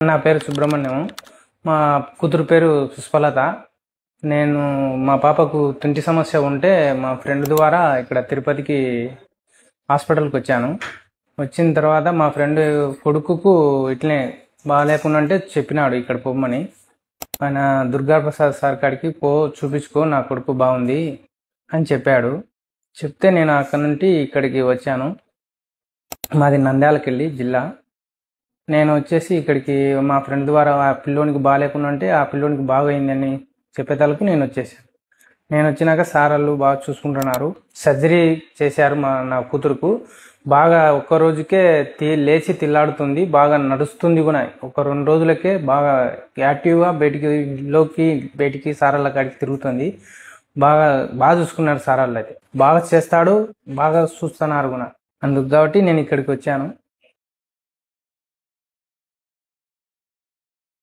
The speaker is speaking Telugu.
నా పేరు సుబ్రహ్మణ్యం. మా కూతురు పేరు పుష్పలత. నేను మా పాపకు తింటి సమస్య ఉంటే మా ఫ్రెండ్ ద్వారా ఇక్కడ తిరుపతికి హాస్పిటల్కి వచ్చాను. వచ్చిన తర్వాత మా ఫ్రెండ్ కొడుకుకు ఇట్లనే బాగాలేకుండా అంటే చెప్పినాడు ఇక్కడ పొమ్మని. ఆయన దుర్గాప్రసాద్ సార్ కాడికి చూపించుకో, నా కొడుకు బాగుంది అని చెప్పాడు. చెప్తే నేను అక్కడ నుండి ఇక్కడికి వచ్చాను. మాది నంద్యాలకెళ్ళి జిల్లా. నేను వచ్చేసి ఇక్కడికి మా ఫ్రెండ్ ద్వారా ఆ పిల్లోనికి బాగాలేకుండా అంటే ఆ పిల్లోనికి బాగా అయిందని చెప్పేతలకు నేను వచ్చేసాను. నేను వచ్చినాక సార్ వాళ్ళు బాగా చూసుకుంటున్నారు. సర్జరీ చేశారు నా కూతురుకు. బాగా ఒక్క రోజుకే లేచి తిల్లాడుతుంది, బాగా నడుస్తుంది కూడా. ఒక 2 రోజులకే బాగా యాక్టివ్గా బయటికి సారాళ్ళ కాడికి తిరుగుతుంది. బాగా చూసుకున్నారు సారాళ్ళు. అయితే బాగా చేస్తాడు, బాగా చూస్తున్నారు కూడా. అందుకు కాబట్టి నేను ఇక్కడికి వచ్చాను.